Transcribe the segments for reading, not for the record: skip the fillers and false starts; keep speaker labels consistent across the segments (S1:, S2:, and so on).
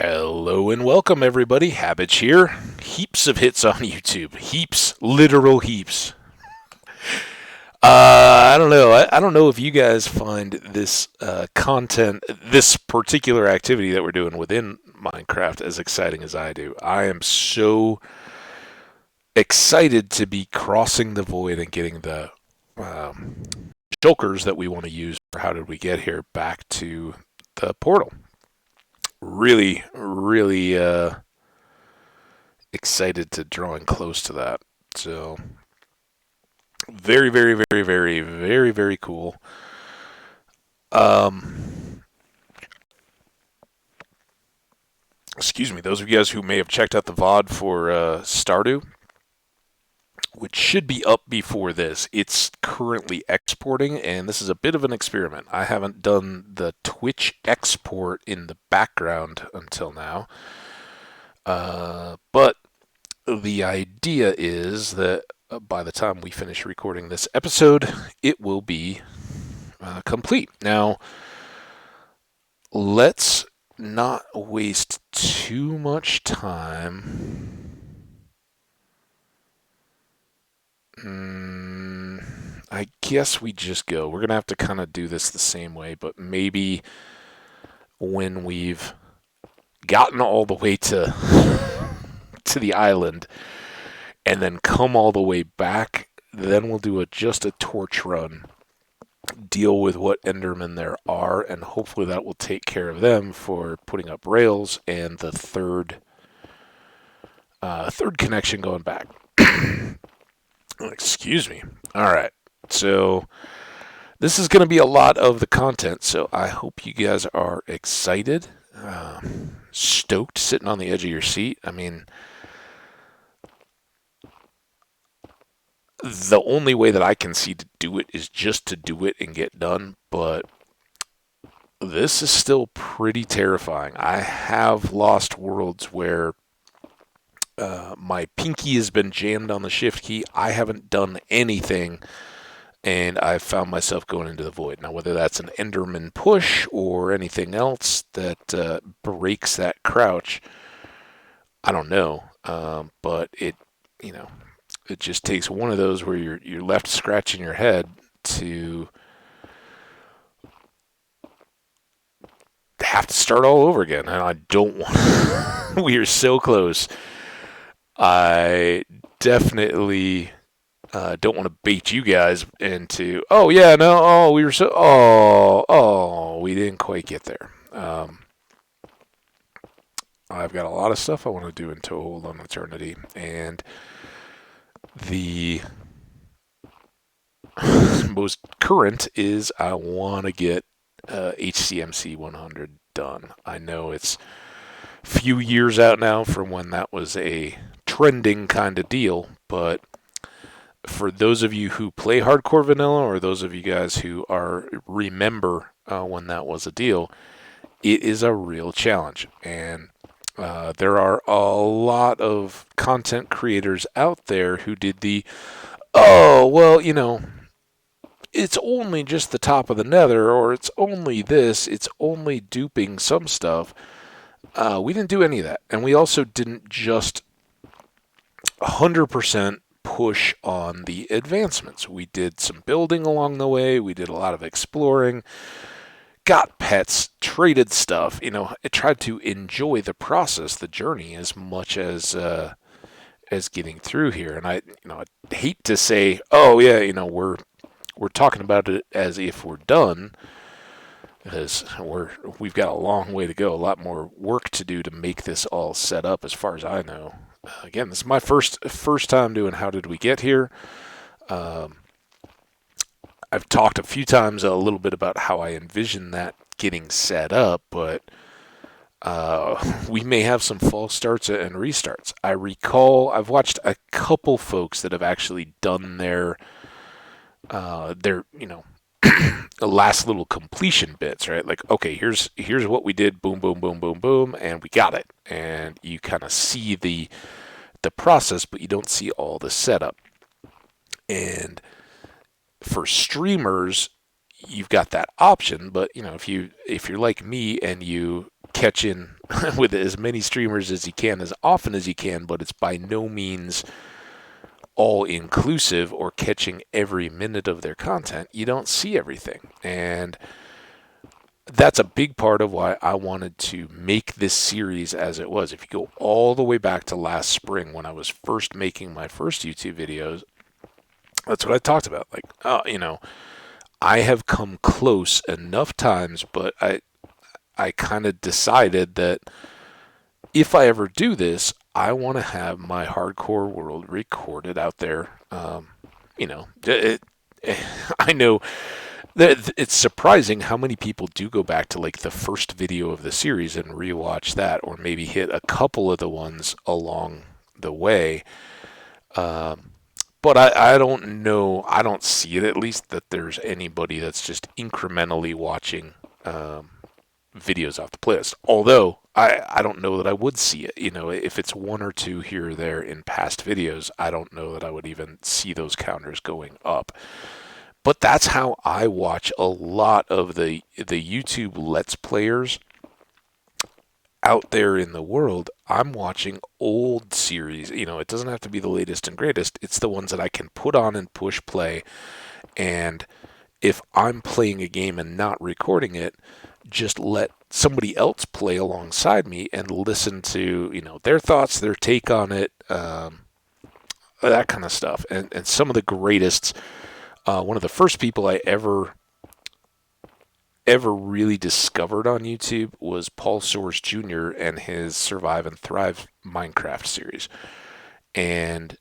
S1: Hello and welcome, everybody. Habits here. Heaps of hits on YouTube. Heaps, literal heaps. I don't know. I don't know if you guys find this content, this particular activity that we're doing within Minecraft, as exciting as I do. I am so excited to be crossing the void and getting the um, shulkers that we want to use for How Did We Get Here back to the portal. Really excited to drawing close to that. So very cool. Um, Excuse me. Those of you guys who may have checked out the VOD for Stardew, which should be up before this, it's currently exporting, and this is a bit of an experiment. I haven't done the Twitch export in the background until now, but the idea is that by the time we finish recording this episode, it will be complete. Now, let's not waste too much time. I guess we just go. We're going to have to kind of do this the same way, but maybe when we've gotten all the way to to the island and then come all the way back, then we'll do just a torch run, deal with what Endermen there are, and hopefully that will take care of them for putting up rails and the third connection going back. Excuse me. All right, so this is going to be a lot of the content, so I hope you guys are excited, stoked, sitting on the edge of your seat. I mean, the only way that I can see to do it is just to do it and get done, but this is still pretty terrifying. I have lost worlds where my pinky has been jammed on the shift key. I haven't done anything, and I've found myself going into the void. Now, whether that's an Enderman push or anything else that breaks that crouch, I don't know. But it just takes one of those where you're left scratching your head to have to start all over again, and I don't want. We are so close. I definitely don't want to bait you guys into. Oh yeah, no. Oh, we were so. Oh, we didn't quite get there. I've got a lot of stuff I want to do in Toehold on Eternity, and the most current is I want to get HCMC 100 done. I know it's a few years out now from when that was a trending kind of deal, but for those of you who play hardcore vanilla, or those of you guys who remember when that was a deal, it is a real challenge, and there are a lot of content creators out there who did it's only just the top of the nether, or it's only this, it's only duping some stuff. We didn't do any of that, and we also didn't just 100% push on the advancements. We did some building along the way, we did a lot of exploring, got pets, traded stuff. I tried to enjoy the process, the journey, as much as getting through here. And I hate to say, oh yeah, we're talking about it as if we're done, because we've got a long way to go, a lot more work to do to make this all set up, as far as I know. Again, this is my first time doing How Did We Get Here. I've talked a few times a little bit about how I envision that getting set up, but we may have some false starts and restarts. I recall I've watched a couple folks that have actually done their last little completion bits, right? Like, okay, here's what we did, boom, boom, boom, boom, boom, and we got it. And you kind of see the process, but you don't see all the setup. And for streamers, you've got that option, but if you're like me and you catch in with as many streamers as he can, as often as he can, but it's by no means all inclusive or catching every minute of their content. You don't see everything. And that's a big part of why I wanted to make this series as it was. If you go all the way back to last spring when I was first making my first YouTube videos, that's what I talked about. Like, I have come close enough times, but I kind of decided that if I ever do this, I want to have my hardcore world recorded out there. I know it's surprising how many people do go back to like the first video of the series and rewatch that, or maybe hit a couple of the ones along the way. But I don't know, I don't see it at least, that there's anybody that's just incrementally watching videos off the playlist. Although I don't know that I would see it. If it's one or two here or there in past videos, I don't know that I would even see those counters going up. But that's how I watch a lot of the YouTube Let's Players out there in the world. I'm watching old series. It doesn't have to be the latest and greatest. It's the ones that I can put on and push play. And if I'm playing a game and not recording it, just let somebody else play alongside me and listen to, their thoughts, their take on it, that kind of stuff. And some of the greatest, one of the first people I ever really discovered on YouTube was Paul Soares Jr. and his Survive and Thrive Minecraft series. And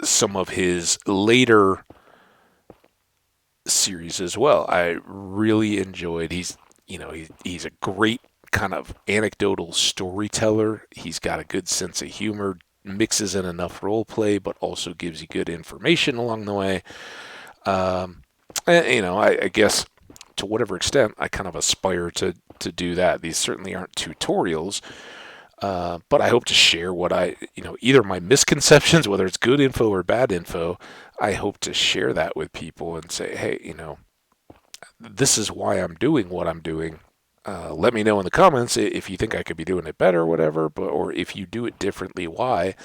S1: some of his later series as well, I really enjoyed. He's a great kind of anecdotal storyteller. He's got a good sense of humor, mixes in enough role play, but also gives you good information along the way. I guess to whatever extent, I kind of aspire to do that. These certainly aren't tutorials, but I hope to share what either my misconceptions, whether it's good info or bad info, I hope to share that with people and say, hey, this is why I'm doing what I'm doing. Let me know in the comments if you think I could be doing it better or whatever, or if you do it differently, why.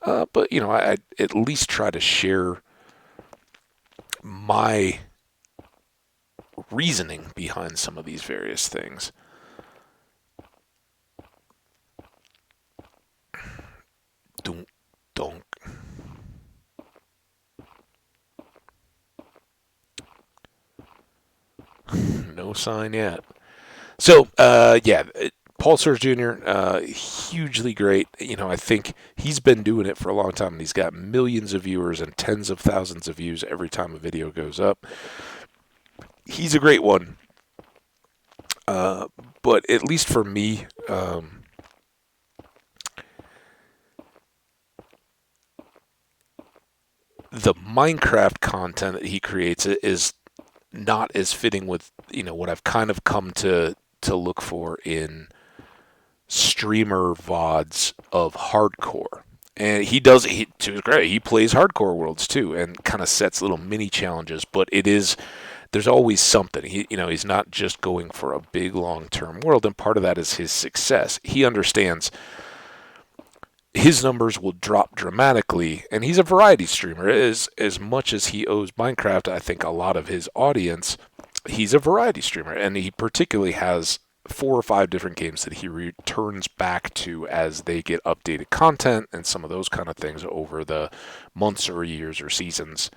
S1: But I at least try to share my reasoning behind some of these various things. Don't. No sign yet. So, Paul Soares Jr., hugely great. I think he's been doing it for a long time, and he's got millions of viewers and tens of thousands of views every time a video goes up. He's a great one. But at least for me, the Minecraft content that he creates is not as fitting with what I've kind of come to look for in streamer VODs of hardcore. And to his credit, he plays hardcore worlds too, and kind of sets little mini challenges. But there's always something. He's not just going for a big long-term world, and part of that is his success. He understands his numbers will drop dramatically, and he's a variety streamer. As much as he owes Minecraft, I think, a lot of his audience, he's a variety streamer, and he particularly has 4 or 5 different games that he returns back to as they get updated content and some of those kind of things over the months or years or seasons,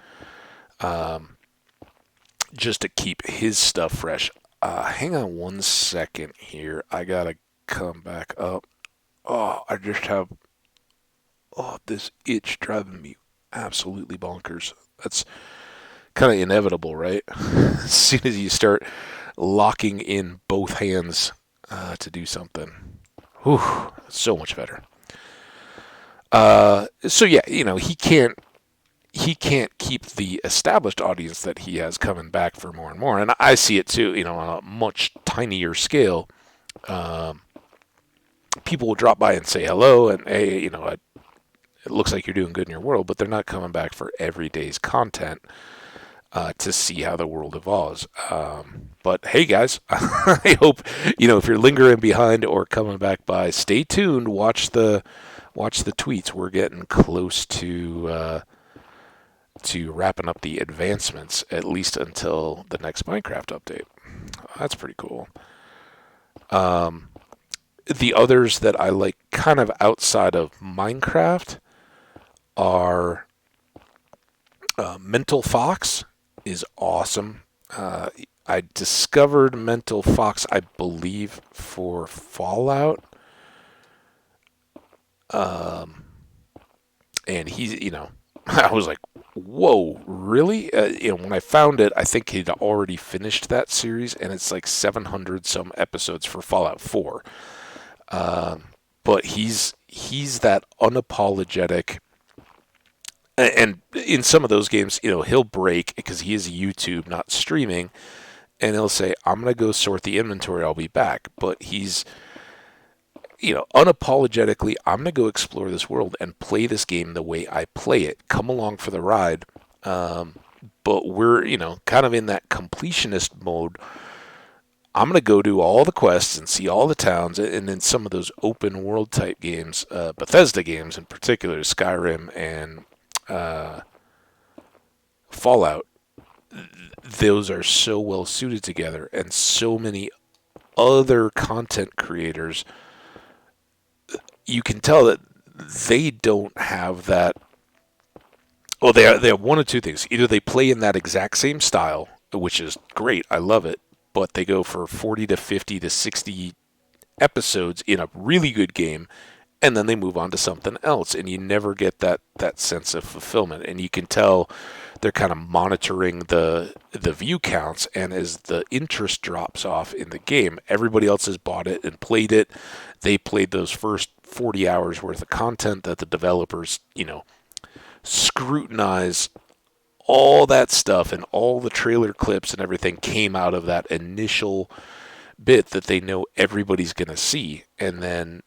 S1: just to keep his stuff fresh. Hang on one second here. I gotta come back up. I just have this itch driving me absolutely bonkers. That's kind of inevitable, right? As soon as you start locking in both hands to do something, so much better. So yeah, he can't keep the established audience that he has coming back for more and more, and I see it too. On a much tinier scale, people will drop by and say hello, and hey, it looks like you're doing good in your world, but they're not coming back for every day's content. to see how the world evolves. But hey, guys, I hope if you're lingering behind or coming back by, stay tuned. Watch the tweets. We're getting close to wrapping up the advancements, at least until the next Minecraft update. That's pretty cool. The others that I like, kind of outside of Minecraft, are Mental Fox is awesome. Uh, I discovered Mental Fox, I believe, for Fallout, and I was like, "Whoa, really?" When I found it, I think he'd already finished that series, and it's like 700 some episodes for Fallout 4. But he's that unapologetic, and in some of those games, he'll break because he is YouTube, not streaming, and he'll say, "I'm gonna go sort the inventory. I'll be back." But he's unapologetically, "I'm gonna go explore this world and play this game the way I play it. Come along for the ride." But we're kind of in that completionist mode. I'm gonna go do all the quests and see all the towns, and then some of those open world type games, Bethesda games in particular, Skyrim and Fallout. Those are so well suited together, and so many other content creators, you can tell that they don't have that. Well, they have one of two things. Either they play in that exact same style, which is great, I love it, but they go for 40 to 50 to 60 episodes in a really good game, and then they move on to something else, and you never get that sense of fulfillment. And you can tell they're kind of monitoring the view counts, and as the interest drops off in the game, everybody else has bought it and played it. They played those first 40 hours worth of content that the developers scrutinize. All that stuff and all the trailer clips and everything came out of that initial bit that they know everybody's going to see, and then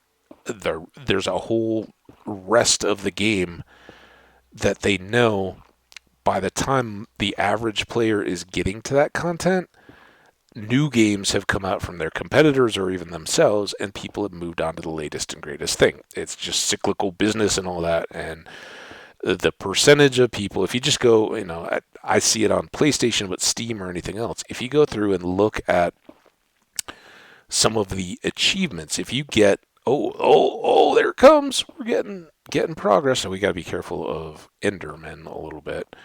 S1: there's a whole rest of the game that they know by the time the average player is getting to that content, new games have come out from their competitors or even themselves, and people have moved on to the latest and greatest thing. It's just cyclical business and all that, and the percentage of people, if you just go, I see it on PlayStation, but Steam or anything else, if you go through and look at some of the achievements, if you get, there it comes, we're getting progress, so we got to be careful of Enderman a little bit.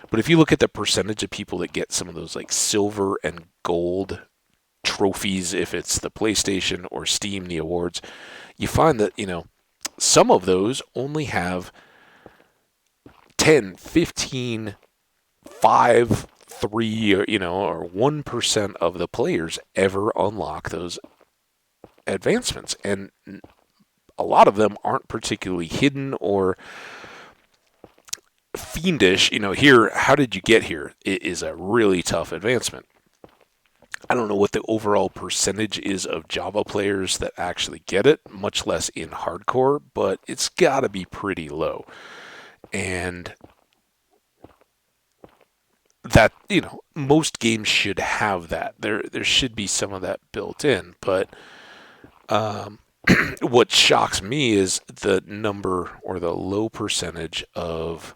S1: But if you look at the percentage of people that get some of those like silver and gold trophies, if it's the PlayStation or Steam, the awards, you find that, some of those only have 10, 15, 5, 3, or 1% of the players ever unlock those advancements. And a lot of them aren't particularly hidden or fiendish. Here, how did you get here? It is a really tough advancement. I don't know what the overall percentage is of Java players that actually get it, much less in hardcore, but it's got to be pretty low. And that, most games should have that. There should be some of that built in, but what shocks me is the number or the low percentage of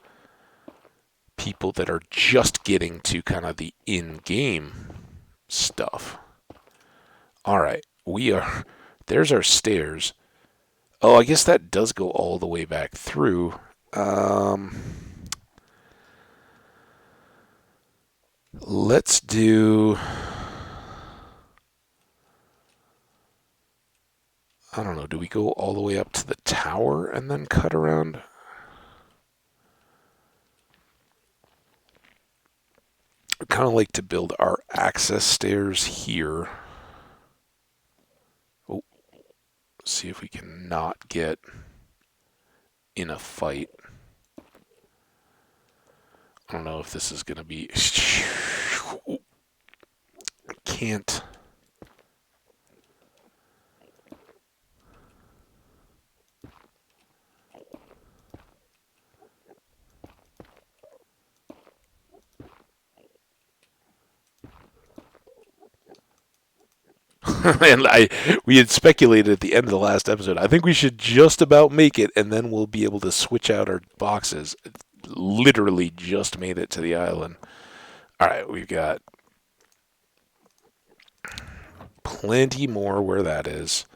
S1: people that are just getting to kind of the in-game stuff. All right, there's our stairs. Oh, I guess that does go all the way back through. Let's do, I don't know, do we go all the way up to the tower and then cut around? I kind of like to build our access stairs here. Oh, see if we can not get in a fight. I don't know if this is going to be... I can't... And we had speculated at the end of the last episode. I think we should just about make it, and then we'll be able to switch out our boxes. Literally just made it to the island. All right, we've got plenty more where that is,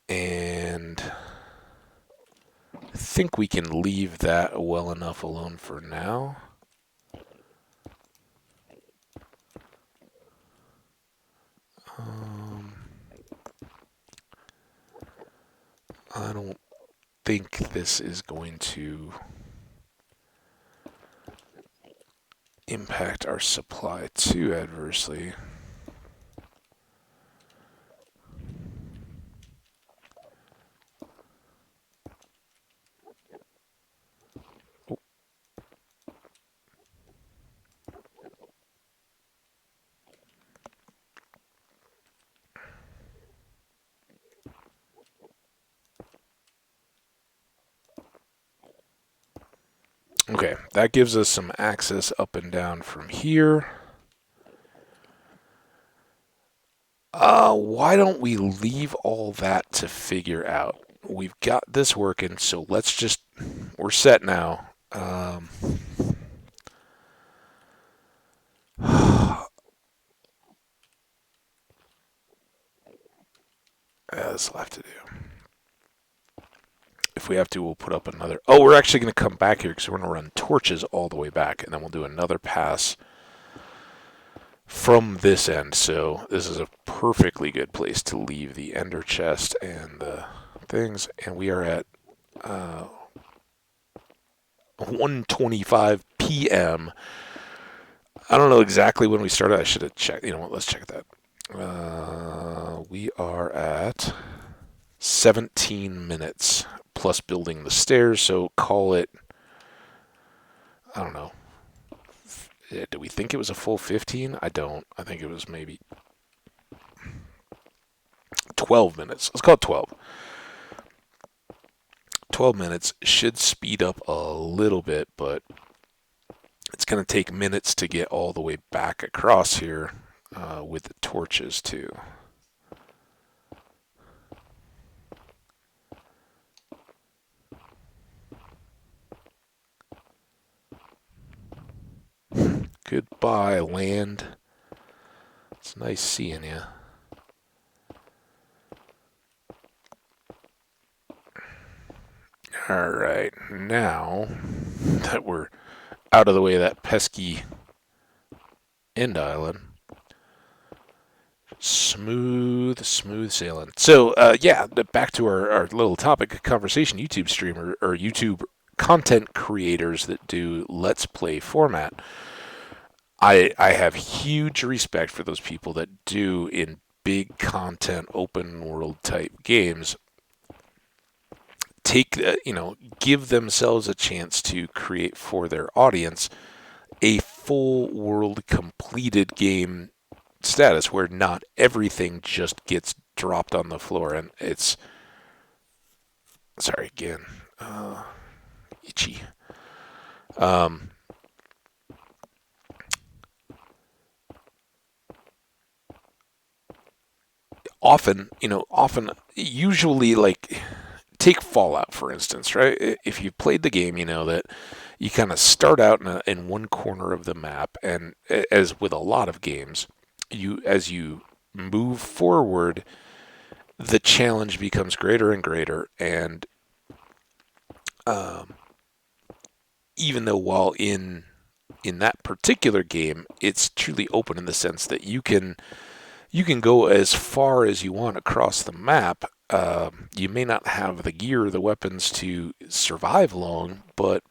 S1: and I think we can leave that well enough alone for now. Um, I don't think this is going to impact our supply too adversely. Okay, that gives us some access up and down from here. Why don't we leave all that to figure out? We've got this working, so we're set now. That's left to do. If we have to, we'll put up another. Oh, we're actually going to come back here because we're going to run torches all the way back, and then we'll do another pass from this end. So this is a perfectly good place to leave the ender chest and the things. And we are at 1:25 p.m. I don't know exactly when we started. I should have checked. You know what? Let's check that. We are at 17 minutes plus building the stairs, so call it, I don't know. Do we think it was a full 15? I don't. I think it was maybe 12 minutes. Let's call it 12. 12 minutes should speed up a little bit, but it's going to take minutes to get all the way back across here with the torches, too. Goodbye, land. It's nice seeing you. Alright, now that we're out of the way of that pesky end island, smooth sailing. So, yeah, back to our little topic conversation. YouTube streamer or YouTube content creators that do Let's Play format. I have huge respect for those people that do in big content, open world type games. Give themselves a chance to create for their audience a full world completed game status where not everything just gets dropped on the floor. And it's, sorry again, itchy. Usually, like, take Fallout, for instance, right? If you've played the game, you know that you kind of start out in one corner of the map, and as with a lot of games, as you move forward, the challenge becomes greater and greater, and even though while in that particular game, it's truly open in the sense that you can go as far as you want across the map. You may not have the gear or the weapons to survive long, but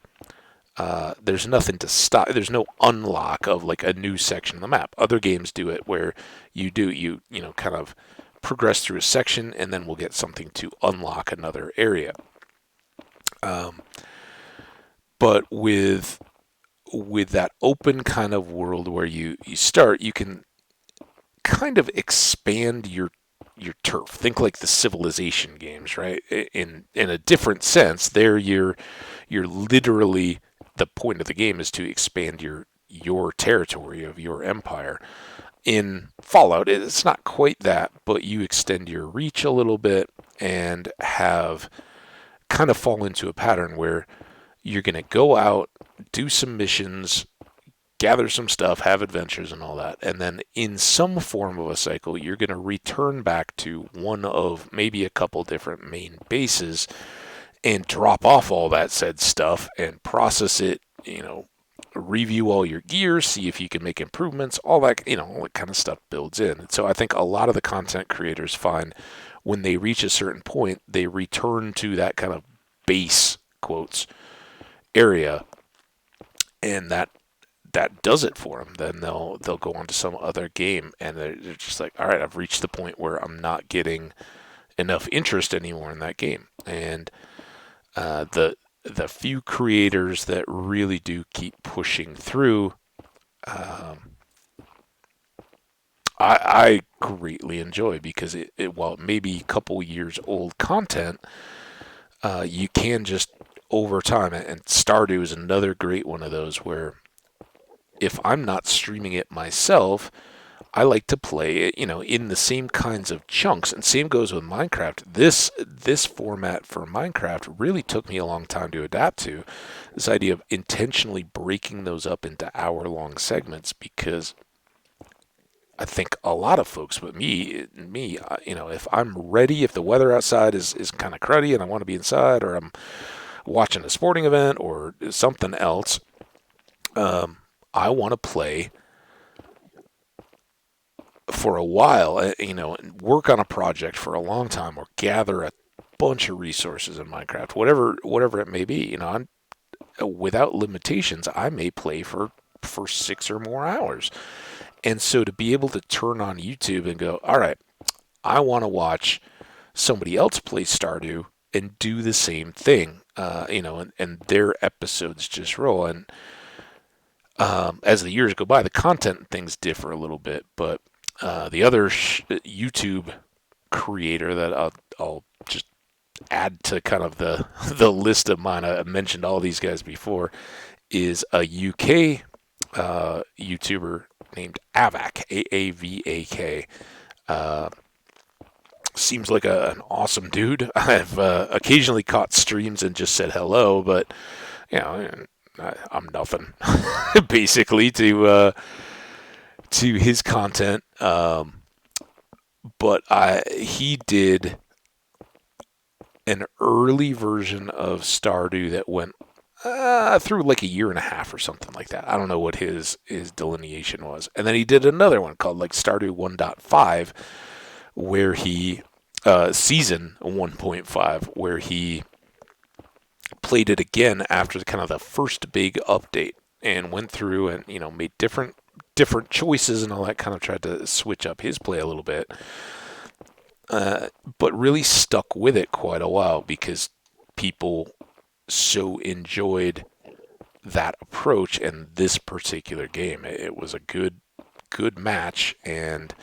S1: there's nothing to stop. There's no unlock of like a new section of the map. Other games do it where you kind of progress through a section and then we'll get something to unlock another area. But with that open kind of world where you start, you can kind of expand your turf. Think like the Civilization games, right? In a different sense, there you're literally, the point of the game is to expand your your territory, of your empire. In Fallout, it's not quite that, but you extend your reach a little bit and have kind of fall into a pattern where you're going to go out, do some missions, gather some stuff, have adventures and all that. And then in some form of a cycle, you're going to return back to one of maybe a couple different main bases and drop off all that said stuff and process it, review all your gear, see if you can make improvements, all that kind of stuff builds in. And so I think a lot of the content creators find when they reach a certain point, they return to that kind of base quotes area, and that does it for them. Then they'll go on to some other game, and they're just like, all right, I've reached the point where I'm not getting enough interest anymore in that game. And the few creators that really do keep pushing through, um, I greatly enjoy, because while it may be a couple years old content, you can just over time, and Stardew is another great one of those where if I'm not streaming it myself, I like to play it, in the same kinds of chunks. And same goes with Minecraft. This format for Minecraft really took me a long time to adapt to. This idea of intentionally breaking those up into hour-long segments, because I think a lot of folks, but me, if I'm ready, if the weather outside is kind of cruddy and I want to be inside, or I'm watching a sporting event or something else, I want to play for a while, and work on a project for a long time, or gather a bunch of resources in Minecraft, whatever it may be. I'm without limitations. I may play for 6 or more hours, and so to be able to turn on YouTube and go, all right, I want to watch somebody else play Stardew and do the same thing, and their episodes just roll. And as the years go by, the content and things differ a little bit, but the other YouTube creator that I'll just add to kind of the the list of mine, I mentioned all these guys before, is a UK YouTuber named Avak, Aavak. Uh, Seems like an awesome dude. I've occasionally caught streams and just said hello, but I'm nothing basically to his content. But he did an early version of Stardew that went through like a year and a half or something like that. I don't know what his delineation was. And then he did another one called like Stardew 1.5, where he season 1.5, where he played it again after kind of the first big update, and went through and made different choices and all that, kind of tried to switch up his play a little bit, but really stuck with it quite a while because people so enjoyed that approach and this particular game. It was a good match, and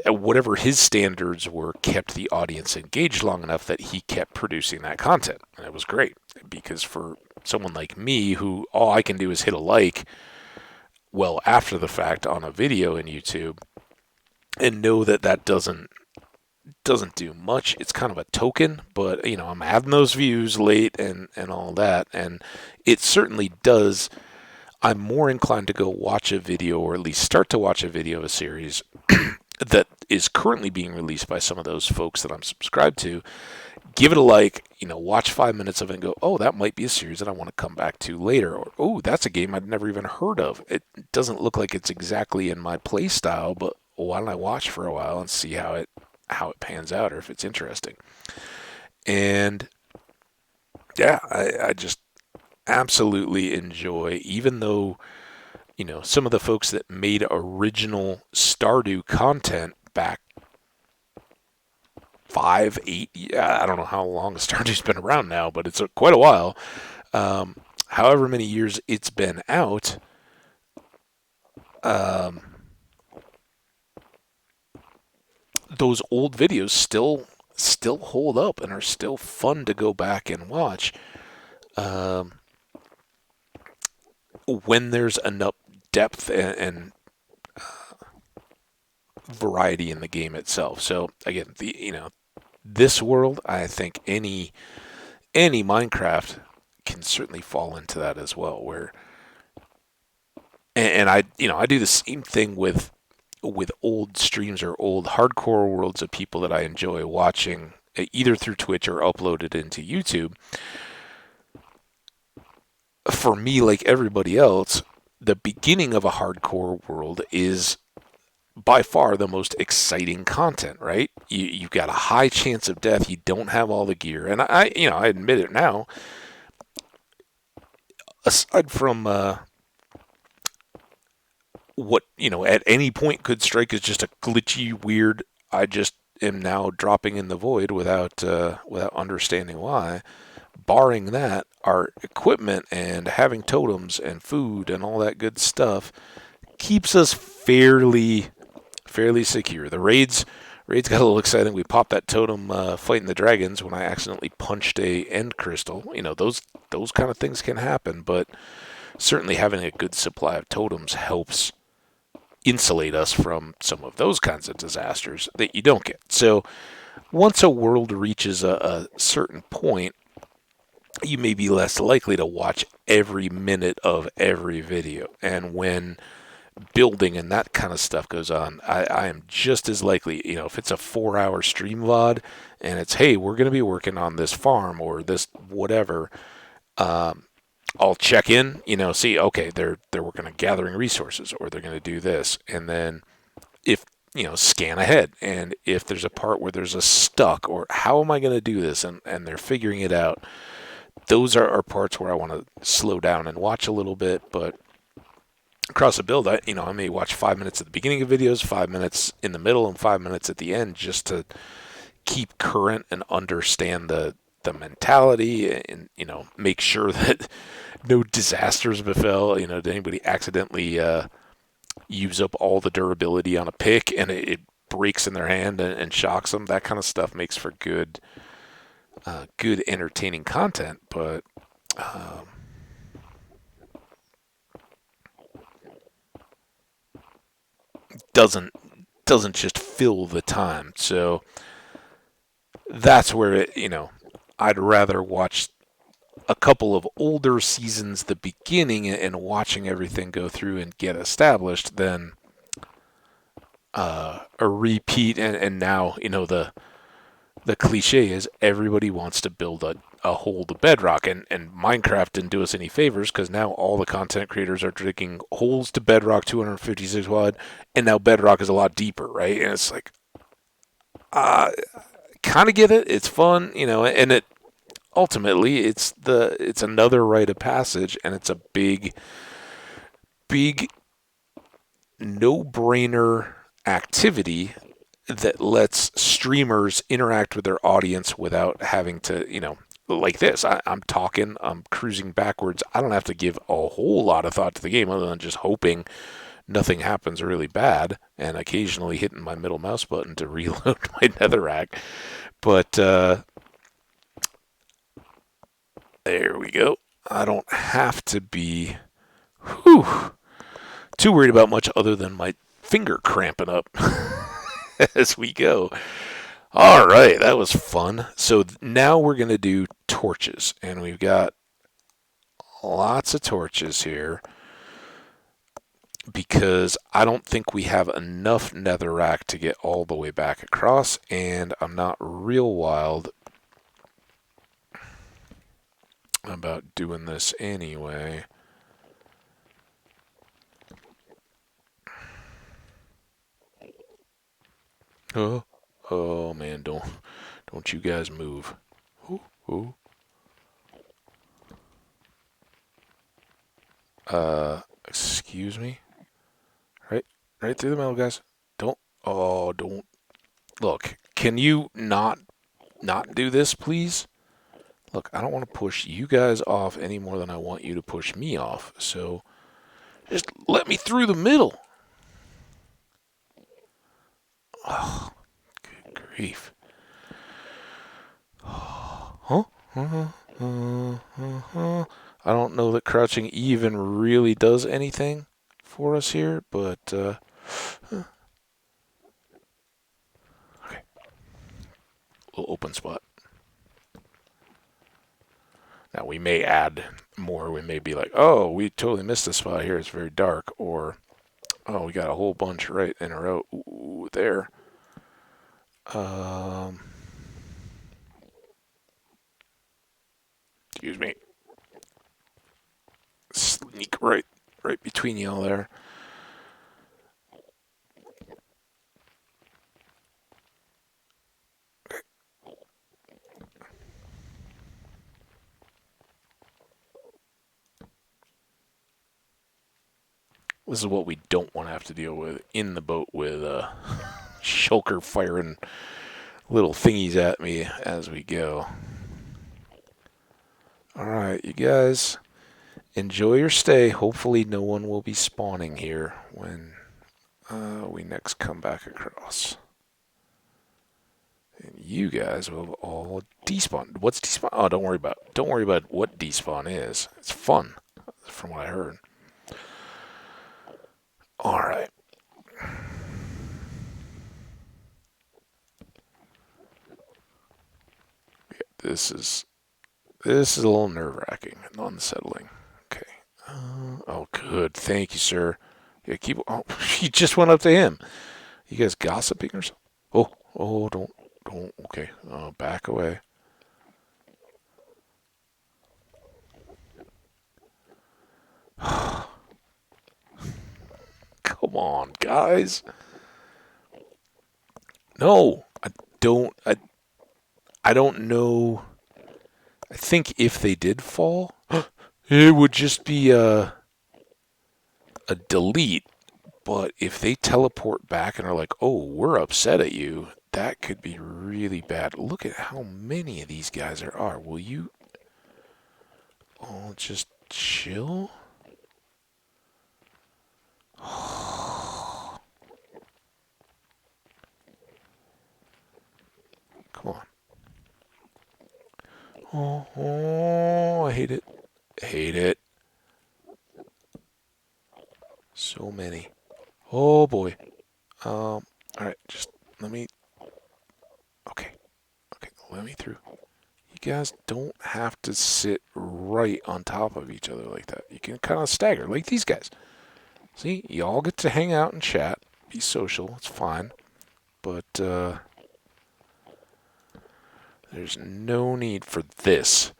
S1: whatever his standards were kept the audience engaged long enough that he kept producing that content. And it was great, because for someone like me, who all I can do is hit a like well after the fact on a video in YouTube, and know that doesn't do much. It's kind of a token, but I'm adding those views late and all that, and it certainly does. I'm more inclined to go watch a video, or at least start to watch a video of a series that is currently being released by some of those folks that I'm subscribed to. Give it a like, watch 5 minutes of it and go, oh, that might be a series that I want to come back to later. Or, oh, that's a game I'd never even heard of. It doesn't look like it's exactly in my play style, but why don't I watch for a while and see how it pans out, or if it's interesting. And yeah, I just absolutely enjoy, even though, some of the folks that made original Stardew content back 5, 8, yeah, I don't know how long Stardew's been around now, but it's quite a while. However many years it's been out, those old videos still hold up and are still fun to go back and watch. when there's enough depth and variety in the game itself. So again, this world, I think any Minecraft can certainly fall into that as well. Where and I do the same thing with old streams or old hardcore worlds of people that I enjoy watching either through Twitch or uploaded into YouTube. For me, like everybody else, the beginning of a hardcore world is by far the most exciting content, right? You've got a high chance of death. You don't have all the gear, and I admit it now. Aside from what at any point could strike as just a glitchy, weird. I just am now dropping in the void without understanding why. Barring that, our equipment and having totems and food and all that good stuff keeps us fairly secure. The raids got a little exciting. We popped that totem fighting the dragons when I accidentally punched a end crystal. Those kind of things can happen, but certainly having a good supply of totems helps insulate us from some of those kinds of disasters that you don't get. So once a world reaches a certain point, you may be less likely to watch every minute of every video. And when building and that kind of stuff goes on, I am just as likely, if it's a 4 hour stream VOD and it's, hey, we're going to be working on this farm or this whatever, I'll check in, see, okay, they're working on gathering resources or they're going to do this. And then if, scan ahead. And if there's a part where there's a stuck or how am I going to do this? And they're figuring it out. Those are parts where I want to slow down and watch a little bit. But across the build, I may watch 5 minutes at the beginning of videos, 5 minutes in the middle, and 5 minutes at the end just to keep current and understand the mentality and make sure that no disasters befell. Did anybody accidentally use up all the durability on a pick and it breaks in their hand and shocks them? That kind of stuff makes for good entertaining content, but doesn't doesn't just fill the time. So that's where I'd rather watch a couple of older seasons, the beginning, and watching everything go through and get established than a repeat. And now the cliche is everybody wants to build a hole to bedrock, and Minecraft didn't do us any favors because now all the content creators are digging holes to bedrock 256 wide, and now bedrock is a lot deeper, right? And it's like, kind of get it. It's fun, and it ultimately it's another rite of passage, and it's a big no-brainer activity that lets streamers interact with their audience without having to, like this. I'm talking, I'm cruising backwards. I don't have to give a whole lot of thought to the game other than just hoping nothing happens really bad and occasionally hitting my middle mouse button to reload my netherrack. But there we go. I don't have to be too worried about much other than my finger cramping up as we go. All right, that was fun. So now we're going to do torches, and we've got lots of torches here because I don't think we have enough netherrack to get all the way back across, and I'm not real wild about doing this anyway. Oh man, don't you guys move. Ooh, ooh. Excuse me. Right through the middle, guys. Don't. Oh, don't. Look, can you not do this, please? Look, I don't want to push you guys off any more than I want you to push me off. So just let me through the middle. Oh, good grief. Huh? I don't know that crouching even really does anything for us here, but okay, little open spot. Now we may add more. We may be like, oh, we totally missed this spot here. It's very dark, or oh, we got a whole bunch right in a row. Ooh, there. Um, excuse me. Sneak right between y'all there. This is what we don't want to have to deal with in the boat with Shulker firing little thingies at me as we go. All right, you guys, enjoy your stay. Hopefully, no one will be spawning here when we next come back across. And you guys will all despawn. What's despawn? Oh, don't worry about what despawn is. It's fun, from what I heard. All right. This is a little nerve-wracking and unsettling. Okay. Oh, good. Thank you, sir. Yeah, keep. Oh, he just went up to him. You guys gossiping or something? Oh, don't. Okay. Back away. Come on, guys. No, I don't. I don't know. I think if they did fall, it would just be a delete. But if they teleport back and are like, oh, we're upset at you, that could be really bad. Look at how many of these guys there are. Will you all just chill? Come on. Oh, I hate it. Hate it. So many. Oh boy. All right, just let me. Okay, let me through. You guys don't have to sit right on top of each other like that. You can kind of stagger, like these guys. See, you all get to hang out and chat, be social. It's fine, but there's no need for this.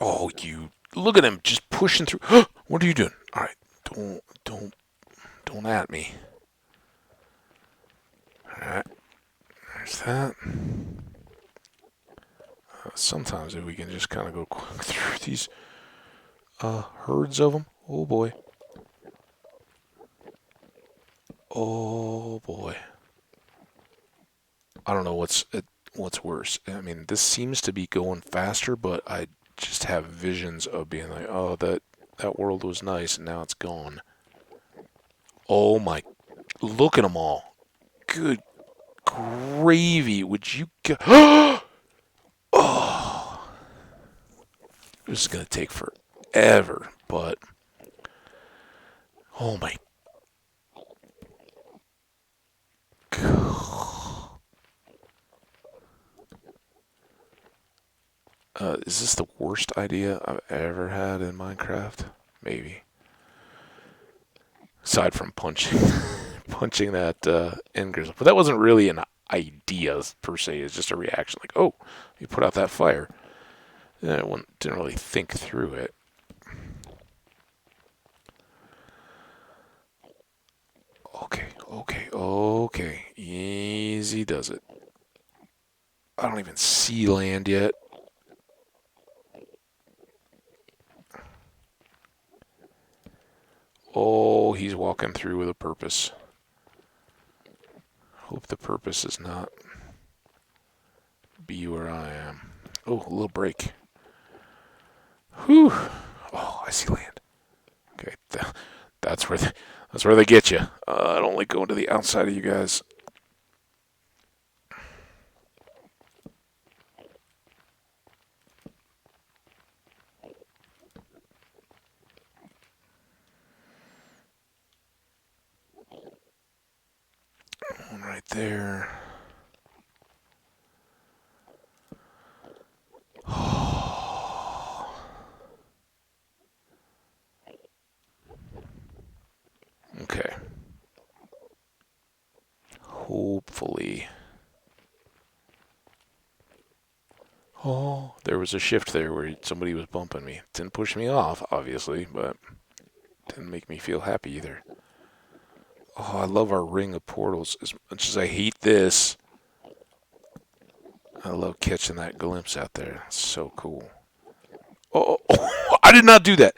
S1: Oh, you look at him just pushing through. What are you doing? All right, don't at me. All right, there's that. Sometimes if we can just kind of go through these herds of them. Oh boy. Oh boy. I don't know what's worse. I mean, this seems to be going faster, but I just have visions of being like, oh, that world was nice, and now it's gone. Oh my! Look at them all. Good gravy. Would you go? Oh, this is gonna take forever, but oh my god. Is this the worst idea I've ever had in Minecraft? Maybe. Aside from punching that end grizzle. But that wasn't really an idea per se. It's just a reaction. Like, oh, you put out that fire. And I didn't really think through it. Okay. Easy does it. I don't even see land yet. Oh, he's walking through with a purpose. Hope the purpose is not be where I am. Oh, a little break. Whew. Oh, I see land. Okay, that's where they get you. I don't like going to the outside of you guys. there. Okay. Hopefully. Oh, there was a shift there where somebody was bumping me. Didn't push me off, obviously, but didn't make me feel happy either. Oh, I love our ring of portals. As much as I hate this, I love catching that glimpse out there. It's so cool. Oh, I did not do that.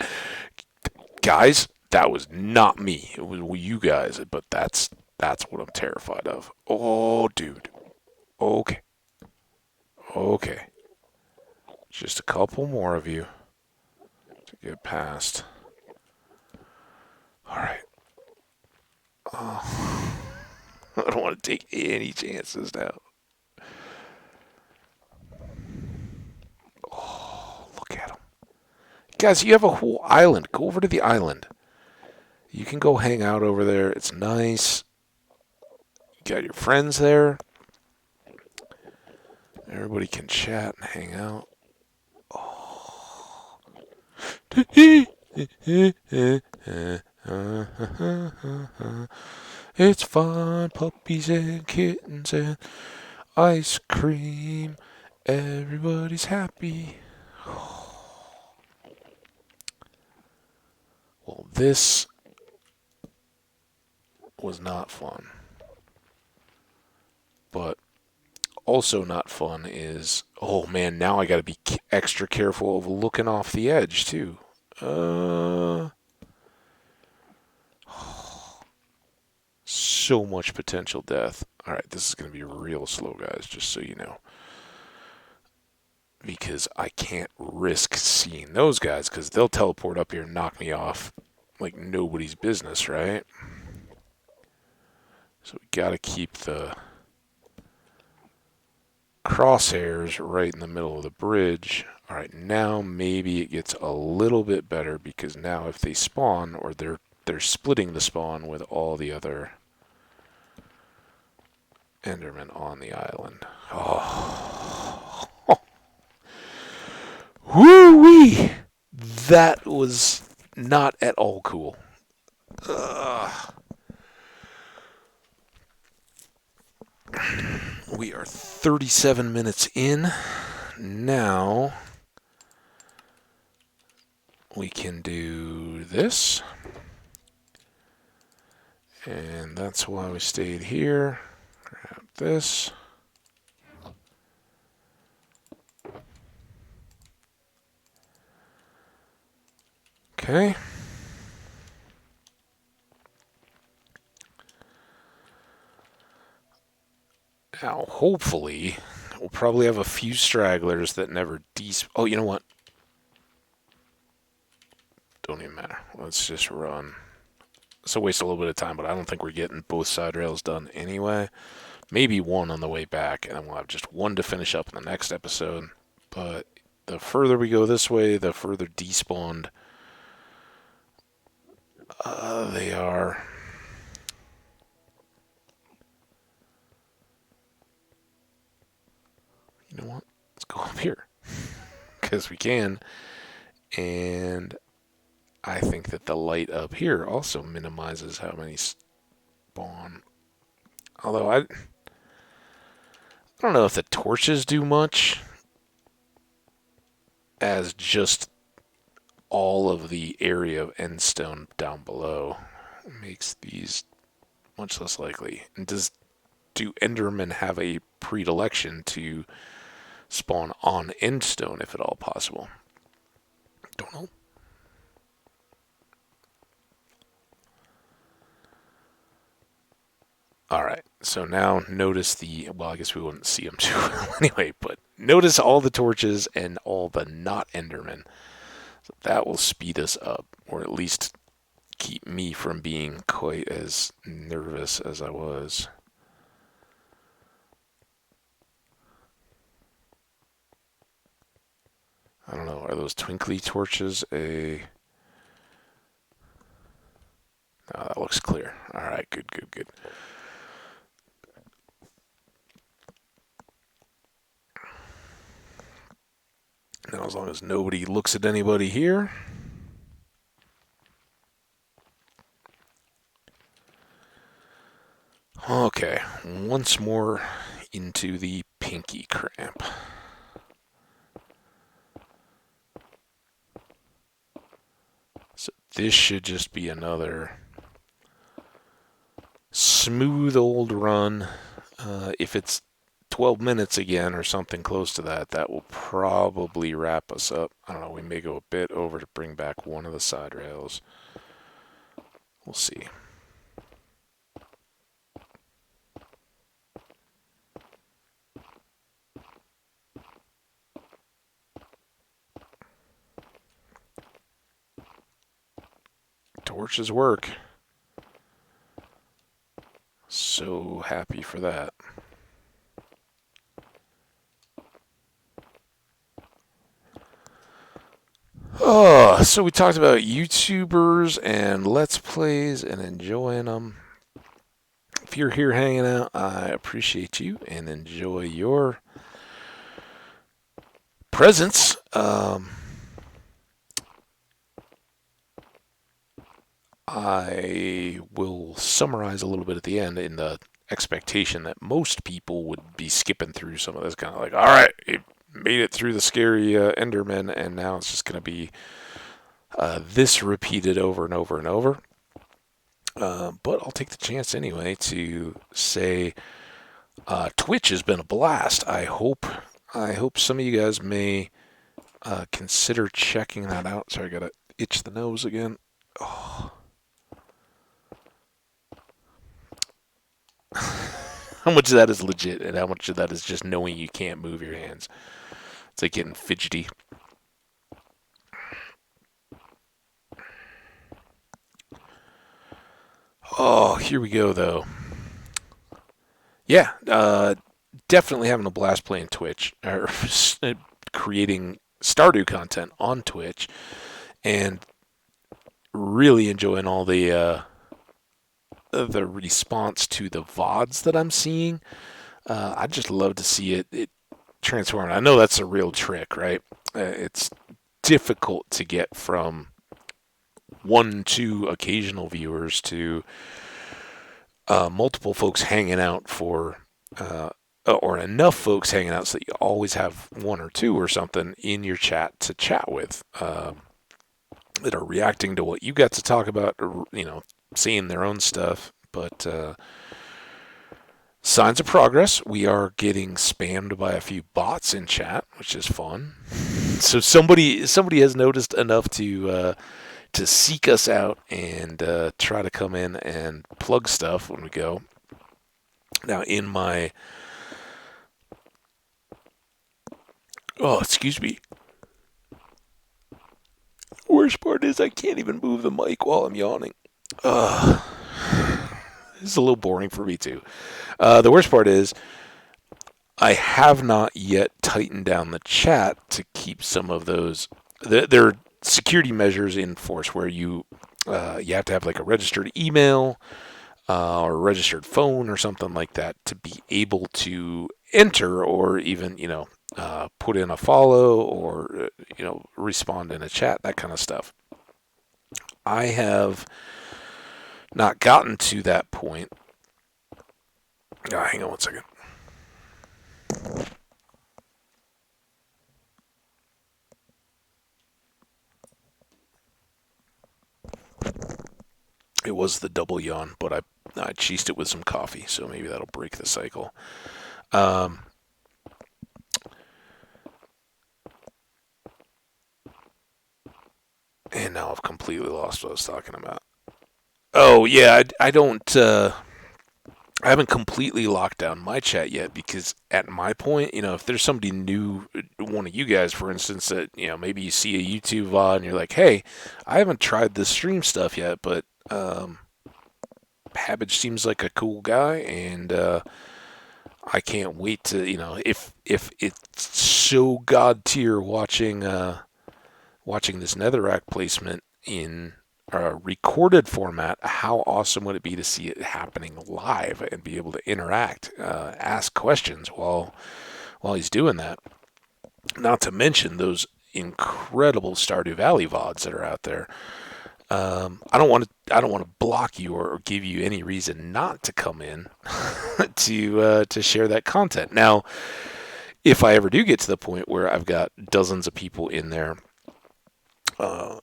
S1: Guys, that was not me. It was you guys, but that's what I'm terrified of. Oh, dude. Okay. Okay. Just a couple more of you to get past. All right. Oh, I don't want to take any chances now. Oh, look at them. Guys, you have a whole island. Go over to the island. You can go hang out over there. It's nice. You got your friends there. Everybody can chat and hang out. Oh. It's fun, puppies and kittens and ice cream. Everybody's happy. Well, this was not fun. But also not fun is, oh man, now I gotta be extra careful of looking off the edge too. So much potential death. Alright, this is gonna be real slow, guys, just so you know. Because I can't risk seeing those guys, because they'll teleport up here and knock me off like nobody's business, right? So we gotta keep the crosshairs right in the middle of the bridge. Alright, now maybe it gets a little bit better, because now if they spawn, or they're splitting the spawn with all the other Endermen on the island. Oh. Woo-wee! That was not at all cool. Ugh. We are 37 minutes in. Now we can do this. And that's why we stayed here. Grab this. Okay. Now, hopefully, we'll probably have a few stragglers that never Oh, you know what? Don't even matter. Let's just run. This will waste a little bit of time, but I don't think we're getting both side rails done anyway. Maybe one on the way back, and then we'll have just one to finish up in the next episode. But the further we go this way, the further despawned they are. You know what? Let's go up here. Because we can. And I think that the light up here also minimizes how many spawn. Although I don't know if the torches do much, as just all of the area of endstone down below makes these much less likely. And do Endermen have a predilection to spawn on endstone, if at all possible? Don't know. Alright, so now notice well, I guess we wouldn't see them too well anyway, but notice all the torches and all the not Endermen. So that will speed us up, or at least keep me from being quite as nervous as I was. I don't know, are those twinkly torches a... No, that looks clear. Alright, good. Now, as long as nobody looks at anybody here. Okay, once more into the pinky cramp. So this should just be another smooth old run. If it's 12 minutes again or something close to that, that will probably wrap us up. I don't know, we may go a bit over to bring back one of the side rails. We'll see. Torches work. So happy for that. Oh, so we talked about YouTubers and Let's Plays and enjoying them. If you're here hanging out, I appreciate you and enjoy your presence. I will summarize a little bit at the end in the expectation that most people would be skipping through some of this, kind of like, all right, it made it through the scary Enderman, and now it's just going to be this repeated over and over and over. But I'll take the chance anyway to say Twitch has been a blast. I hope some of you guys may consider checking that out. Sorry, I gotta itch the nose again. Oh. How much of that is legit and how much of that is just knowing you can't move your hands? It's like getting fidgety. Oh, here we go, though. Yeah, definitely having a blast playing Twitch, or creating Stardew content on Twitch, and really enjoying all the response to the VODs that I'm seeing. I just love to see it transform. I know that's a real trick, right? It's difficult to get from 1, 2 occasional viewers to multiple folks hanging out for, or enough folks hanging out so that you always have 1 or 2 or something in your chat to chat with, that are reacting to what you got to talk about, or, seeing their own stuff. But signs of progress. We are getting spammed by a few bots in chat, which is fun. So somebody has noticed enough to seek us out and try to come in and plug stuff when we go. Now, in my excuse me. Worst part is I can't even move the mic while I'm yawning. This is a little boring for me too. The worst part is I have not yet tightened down the chat to keep some of those. There are security measures in force where you have to have like a registered email or a registered phone or something like that to be able to enter, or even put in a follow, or respond in a chat, that kind of stuff. I have not gotten to that point. Hang on one second. It was the double yawn, but I cheesed it with some coffee, so maybe that'll break the cycle. And now I've completely lost what I was talking about. Oh yeah, I don't. I haven't completely locked down my chat yet, because at my point, if there's somebody new, one of you guys, for instance, that maybe you see a YouTube VOD and you're like, hey, I haven't tried this stream stuff yet, but Babbage seems like a cool guy, and I can't wait to, if it's so god tier watching this Netherrack placement in recorded format, how awesome would it be to see it happening live and be able to interact, ask questions while he's doing that? Not to mention those incredible Stardew Valley VODs that are out there. I don't want to block you or give you any reason not to come in to share that content. Now, if I ever do get to the point where I've got dozens of people in there, uh,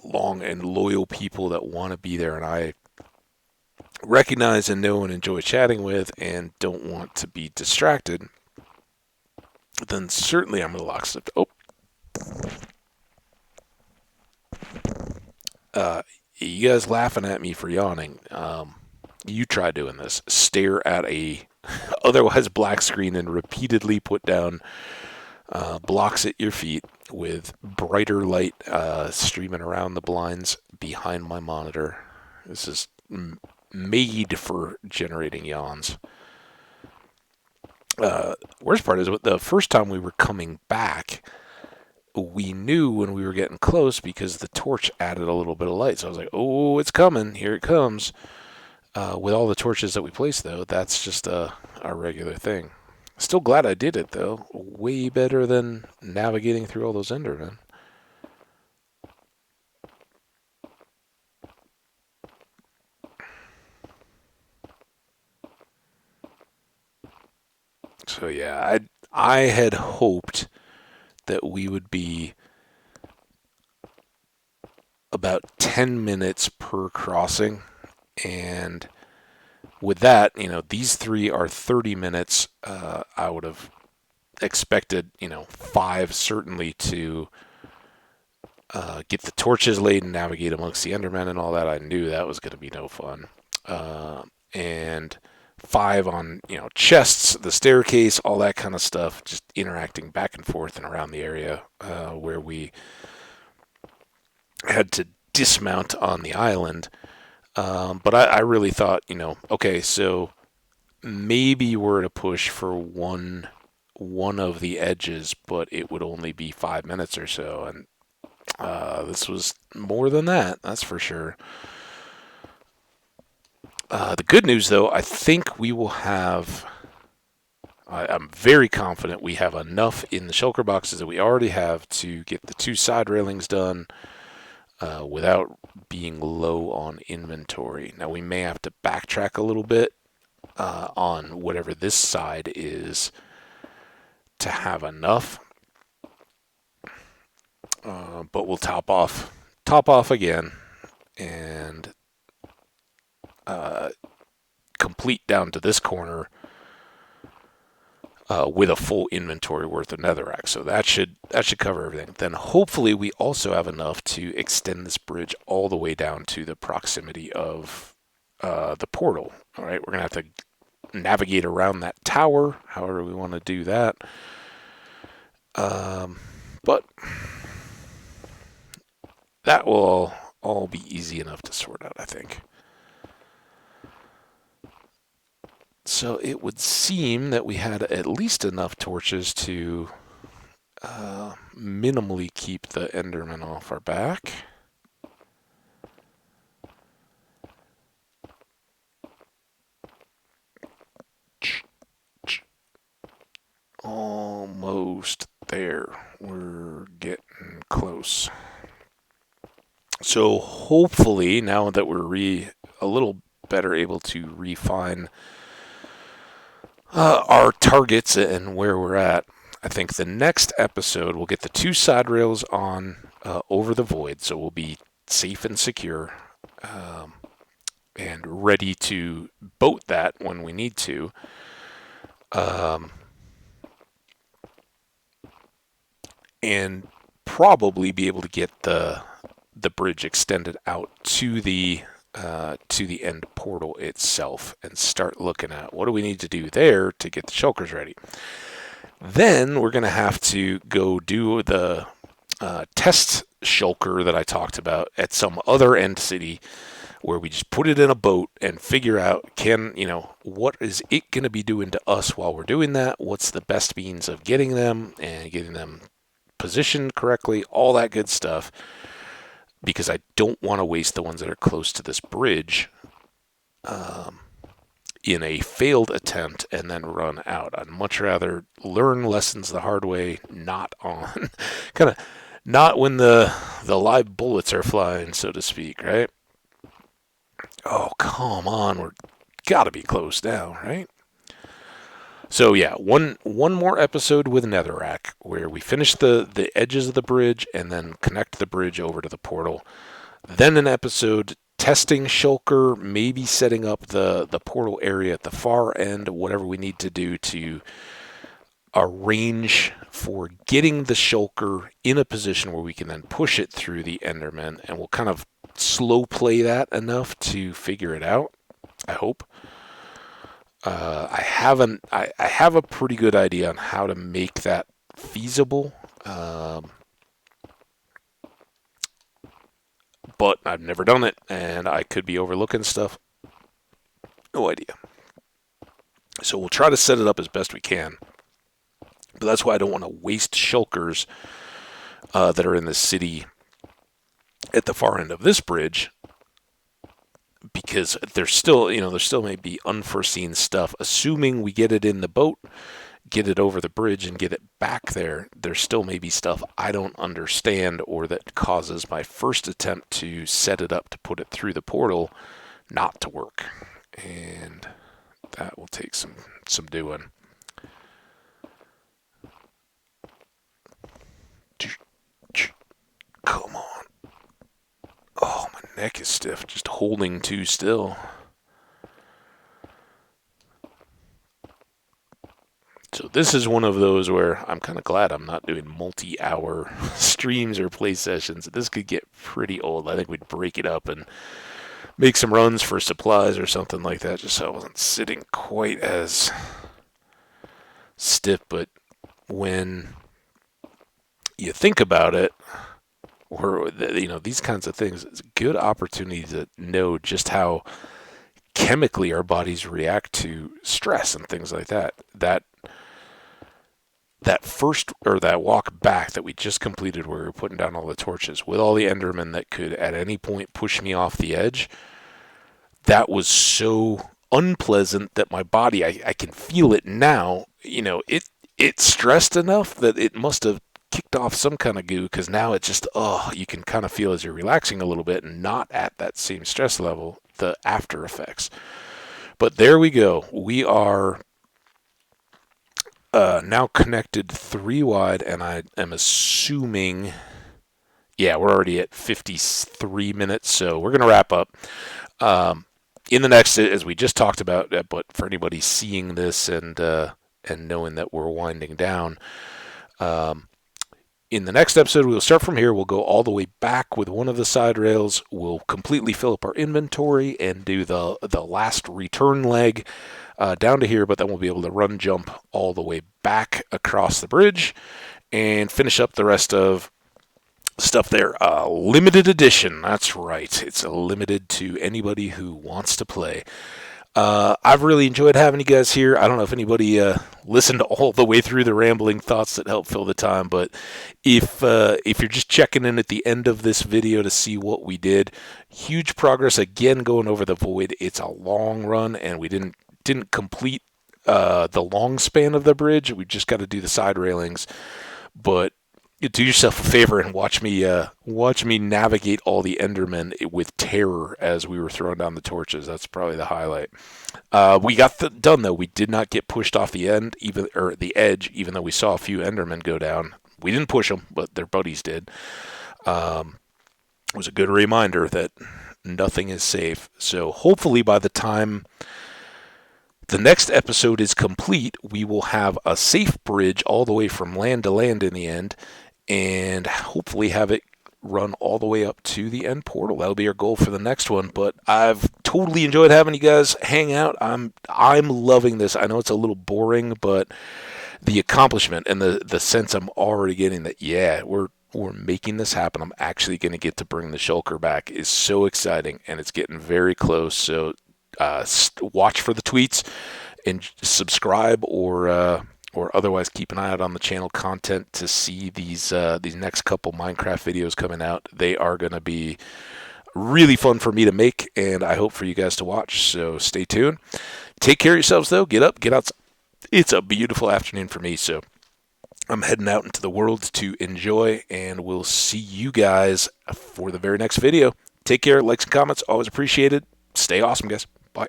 S1: long and loyal people that want to be there, and I recognize and know and enjoy chatting with, and don't want to be distracted, then certainly I'm going to lock stuff. Oh, uh, you guys laughing at me for yawning. You try doing this. Stare at a otherwise black screen and repeatedly put down blocks at your feet with brighter light streaming around the blinds behind my monitor. This is made for generating yawns. Worst part is, the first time we were coming back, we knew when we were getting close because the torch added a little bit of light. So I was like, oh, it's coming. Here it comes. With all the torches that we placed, though, that's just a regular thing. Still glad I did it, though. Way better than navigating through all those Endermen. So yeah, I had hoped that we would be about 10 minutes per crossing, and with that, these three are 30 minutes. I would have expected, 5 certainly to get the torches laid and navigate amongst the Endermen and all that. I knew that was going to be no fun. And 5 on, chests, the staircase, all that kind of stuff, just interacting back and forth and around the area where we had to dismount on the island. But I really thought, okay, so maybe we're to push for one of the edges, but it would only be 5 minutes or so, and this was more than that, that's for sure. The good news, though, I think we will have. I'm very confident we have enough in the shulker boxes that we already have to get the 2 side railings done without being low on inventory. Now, we may have to backtrack a little bit on whatever this side is to have enough, but we'll top off again, and complete down to this corner with a full inventory worth of netherrack. So that should cover everything. Then hopefully we also have enough to extend this bridge all the way down to the proximity of the portal. All right, we're gonna have to navigate around that tower, however we want to do that. But that will all be easy enough to sort out, I think. So it would seem that we had at least enough torches to minimally keep the Enderman off our back. Almost there. We're getting close. So hopefully, now that we're a little better able to refine our targets and where we're at, I think the next episode we'll get the 2 side rails on over the void, so we'll be safe and secure and ready to boat that when we need to. And probably be able to get the bridge extended out to the end portal itself and start looking at what do we need to do there to get the shulkers ready. Then we're going to have to go do the test shulker that I talked about at some other end city, where we just put it in a boat and figure out what is it going to be doing to us while we're doing that, what's the best means of getting them and getting them positioned correctly, all that good stuff, because I don't want to waste the ones that are close to this bridge in a failed attempt and then run out. I'd much rather learn lessons the hard way, not on kind of Not when the live bullets are flying, so to speak, right? Oh, come on, we're gotta be close now, right? So yeah, one more episode with Netherrack where we finish the edges of the bridge and then connect the bridge over to the portal. Then an episode testing Shulker, maybe setting up the portal area at the far end, whatever we need to do to arrange for getting the Shulker in a position where we can then push it through the Enderman, and we'll kind of slow play that enough to figure it out. I hope. I have a pretty good idea on how to make that feasible, but I've never done it, and I could be overlooking stuff. No idea. So we'll try to set it up as best we can. But that's why I don't want to waste shulkers that are in the city at the far end of this bridge, because there's still, there still may be unforeseen stuff. Assuming we get it in the boat, get it over the bridge, and get it back there, there still may be stuff I don't understand or that causes my first attempt to set it up to put it through the portal not to work. And that will take some doing. Come on. Oh, my neck is stiff just holding too still. So this is one of those where I'm kind of glad I'm not doing multi-hour streams or play sessions. This could get pretty old. I think we'd break it up and make some runs for supplies or something like that, just so I wasn't sitting quite as stiff. But when you think about it, or these kinds of things, it's a good opportunity to know just how chemically our bodies react to stress and things like that. That first, or that walk back that we just completed where we were putting down all the torches with all the Endermen that could at any point push me off the edge, that was so unpleasant that my body, I can feel it now. It's stressed enough that it must have kicked off some kind of goo, because now it's just, you can kind of feel as you're relaxing a little bit and not at that same stress level, the after effects. But there we go. We are now connected 3 wide, and I am assuming, yeah, we're already at 53 minutes, so we're going to wrap up. In the next, as we just talked about, but for anybody seeing this and knowing that we're winding down, in the next episode, we'll start from here. We'll go all the way back with one of the side rails. We'll completely fill up our inventory and do the last return leg down to here, but then we'll be able to run jump all the way back across the bridge and finish up the rest of stuff there. Limited edition. That's right. It's limited to anybody who wants to play. I've really enjoyed having you guys here. I don't know if anybody listened all the way through the rambling thoughts that help fill the time, but if you're just checking in at the end of this video to see what we did, huge progress again going over the void. It's a long run, and we didn't complete the long span of the bridge. We just got to do the side railings, but do yourself a favor and watch me navigate all the Endermen with terror as we were throwing down the torches. That's probably the highlight. We got done though. We did not get pushed off the edge, even though we saw a few Endermen go down. We didn't push them, but their buddies did. It was a good reminder that nothing is safe. So hopefully by the time the next episode is complete, we will have a safe bridge all the way from land to land in the end, and hopefully have it run all the way up to the end portal. That'll be our goal for the next one. But I've totally enjoyed having you guys hang out. I'm loving this. I know it's a little boring, but the accomplishment and the sense I'm already getting that, yeah, we're making this happen. I'm actually going to get to bring the shulker back is so exciting, and it's getting very close. So watch for the tweets and subscribe, or otherwise keep an eye out on the channel content to see these next couple Minecraft videos coming out. They are going to be really fun for me to make, and I hope for you guys to watch. So stay tuned. Take care of yourselves, though. Get up, get out. It's a beautiful afternoon for me, so I'm heading out into the world to enjoy, and we'll see you guys for the very next video. Take care, likes and comments, always appreciated. Stay awesome, guys. Bye.